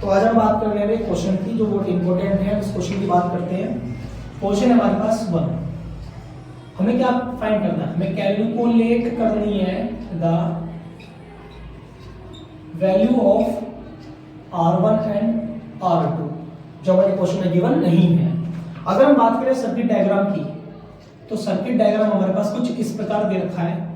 तो आज हम बात कर रहे हैं क्वेश्चन की, जो बहुत इंपॉर्टेंट है। उस क्वेश्चन की बात करते हैं। क्वेश्चन है हमारे पास 1। हमें क्या फाइंड करना है? हमें कैलकुलेट करनी है the value of R1 and R2 जो हमारे क्वेश्चन में गिवन नहीं है। अगर हम बात करें सर्किट डायग्राम की, तो सर्किट डायग्राम हमारे पास कुछ इस प्रकार दे रखा है।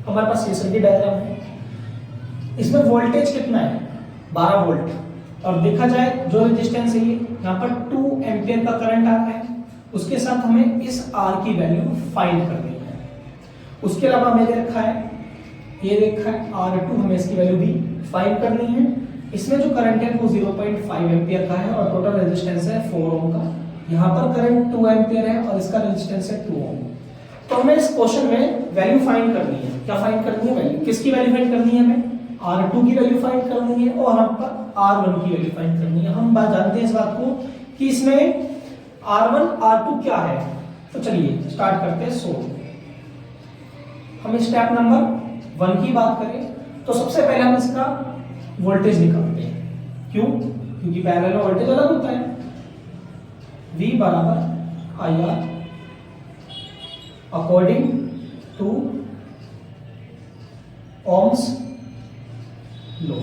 हमारे पास ये सर्किट डायग्राम है। इसमें वोल्टेज कितना है? 12 वोल्ट। और देखा जाए जो रेजिस्टेंस है, ये यहाँ पर 2 एम्पियर का करंट आ रहा है। उसके साथ हमें इस R की वैल्यू फाइंड करनी है। उसके अलावा हमें दे रखा है, ये देखा है R2, हमें इसकी वैल्यू भी फाइंड करनी है। इसमें जो करंट है वो 0.5 एम्पियर का है और टोटल रेजिस्टेंस है 4 ओम का। यहाँ पर करंट 2 एम्पियर है और इसका रेजिस्टेंस है 2 ओम। तो हमें इस क्वेश्चन में वैल्यू फाइंड करनी है। क्या फाइंड करनी है? वैल्यू। किसकी वैल्यू फाइंड करनी है? हमें R2 की वैल्यू फाइंड करनी है और हम पर R1 की वैल्यू फाइंड करनी है। हम बात जानते हैं इस बात को कि इसमें R1 R2 क्या है। तो चलिए स्टार्ट करते हैं। सो हम स्टेप नंबर 1 की बात करें तो सबसे पहले हम इसका वोल्टेज निकालते हैं। क्यों? क्योंकि पैरेलल में वोल्टेज अलग होता है। V बराबर IR अकॉर्डिंग टू ohms लो।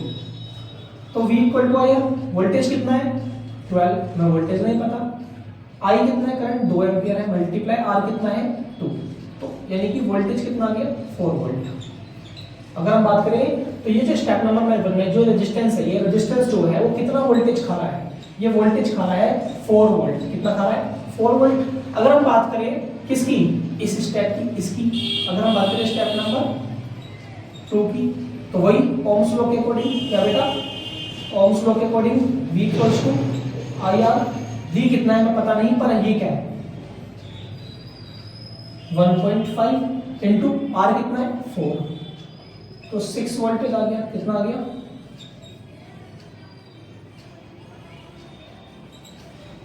तो V equal to IR, voltage कितना है? 12। मैं वोल्टेज नहीं पता। I कितना है? करंट 2 एम्पियर है, मल्टीप्लाई R कितना है? 2। तो यानी कि वोल्टेज कितना आ गया? 4 वोल्ट। अगर हम बात करें तो ये जो स्टेप नंबर में जो रेजिस्टेंस है, ये रेजिस्टेंस जो है वो कितना वोल्टेज खा रहा है? ये वोल्टेज खा रहा है 4 वोल्ट। कितना खा रहा है? 4 वोल्ट। अगर हम बात करें किसकी? इस स्टेप की, इसकी। अगर हम बात करें स्टेप नंबर 2 की, तो वही ओम्स लॉ के अकॉर्डिंग, क्या बेटा? ओम्स लॉ के according V equals to IR। V कितना है मैं पता नहीं, पर ये क्या है? 1.5 इंटू R कितना है? 4। तो 6 वोल्टेज आ गया। कितना आ गया?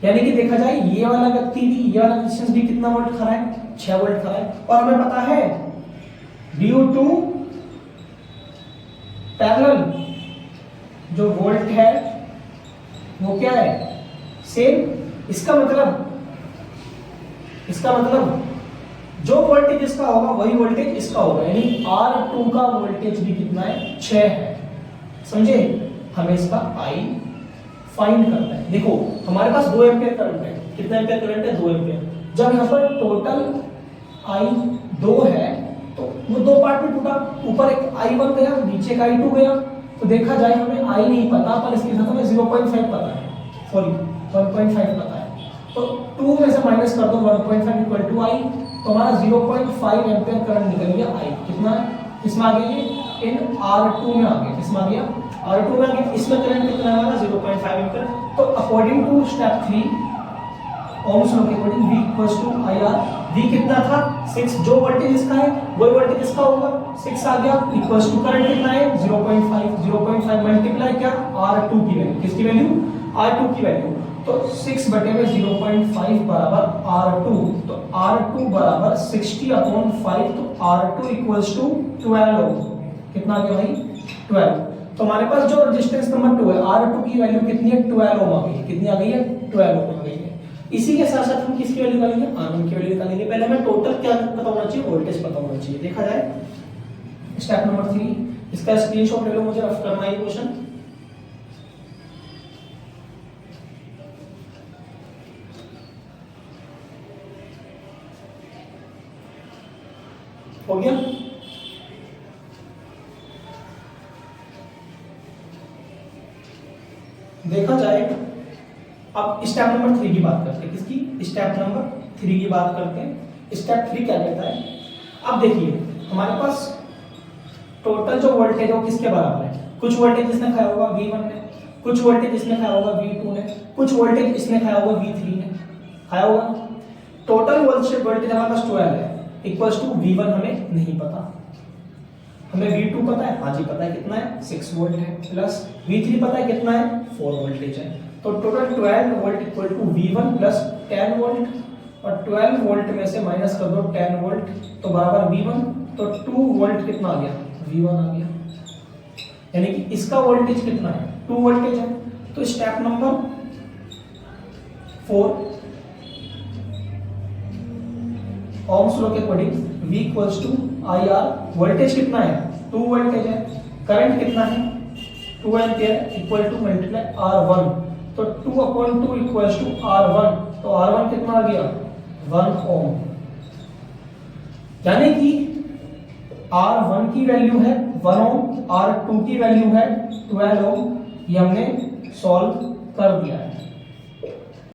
यानी कि देखा जाए ये वाला व्यक्ति भी, ये वाला रेजिस्टेंस भी कितना वोल्ट खा रहा है? 6 वोल्ट खा रहा है। और हमें पता है ड्यू टू पैरेलल जो वोल्ट है वो क्या है? सेम। इसका मतलब जो वोल्टेज इसका होगा वही वोल्टेज इसका होगा। यानी R2 का वोल्टेज भी कितना है? 6 है। समझे? हमें इसका I फाइंड करना है। देखो हमारे पास 2 एम्पियर करंट है। कितना एम्पियर करंट है? 2 एम्पियर। जब यहाँ पर टोटल I 2 है तो वो 2 पार्ट में टूटा। ऊपर एक I1 गया, नीचे का I2 गया। तो देखा जाए हमें I नहीं पता, पर इसके साथ हमें 0.5 पता है, सॉरी 1.5 पता है। तो 2 में से माइनस कर दो 1.5 इक्वल टू I। तो हमारा 0.5 एम्पियर करंट निकल गया I। कितना? किसमें आ गया? इन R2 में आ गया। किसमें आ गया? R2 में आ गया। इसमें करंट कितना है? 0.5 एम्पियर। तो according to step 3 ohm's law के according V equals to IR। V कितना था? 6। जो वोल्टेज इसका है वही वोल्टेज इसका होगा। 6 आ गया इक्वल्स टू करंट कितना है? 0.5 मल्टीप्लाई क्या? R2 की वैल्यू। किसकी वैल्यू? R2 की वैल्यू। तो 6 बटे में 0.5 बराबर R2। तो R2 बराबर 60/5। तो R2 इक्वल्स टू 12। कितना आ गया भाई? 12। तो हमारे पास जो रेजिस्टेंस नंबर 2 है, R2 की वैल्यू कितनी है? 12 ओम आ गई है। कितनी आ गई है? 12 ओम आ गई है। इसी के साथ साथ हम किसकी वैल्यू निकालेंगे? R1 की वैल्यू निकालेंगे। पहले हमें टोटल क्या पता होना चाहिए? वोल्टेज पता होना चाहिए। देखा जाए स्टेप नंबर 3, इसका स्क्रीनशॉट ले लो, मुझे रफ करना है ये क्वेश्चन। हो गया? देखा जाए अब स्टेप नंबर 3 की बात करते हैं। किसकी? स्टेप नंबर 3 की बात करते हैं। स्टेप 3 क्या कहता है? अब देखिए हमारे पास टोटल जो वोल्टेज है वो किसके बराबर है? कुछ वोल्टेज इसने खाया होगा V1 ने, कुछ वोल्टेज इसने खाया होगा V2 ने, कुछ वोल्टेज इसने खाया होगा V3 ने। खाया होगा। टोटल वोल्टेज हमारे पास 12 है इक्वल्स टू V1 हमें नहीं पता। हमें V2 पता है? हाँ जी पता है। कितना है? 6 वोल्ट है। प्लस V3 पता है कितना है? 4 वोल्टेज है। तो total 12 volt equal to V1 plus 10 volt, और 12 वोल्ट में से माइनस कर दो 10 वोल्ट तो बराबर V1, तो 2 वोल्ट कितना आ गया, V1 आ गया। यानी कि इसका वोल्टेज कितना है, 2 वोल्टेज है। तो स्टेप नंबर 4, ओम्स लॉ के according V equals to IR, voltage कितना है, 2 वोल्टेज है, करंट कितना है 2 ampere equal to multiply R1, तो 2/2 इक्वल्स टू R1, तो R1 कितना आ गया 1 ओम। यानी कि R1 की वैल्यू है 1 ओम, R2 की वैल्यू है 12 ओम। ये हमने सॉल्व कर दिया है।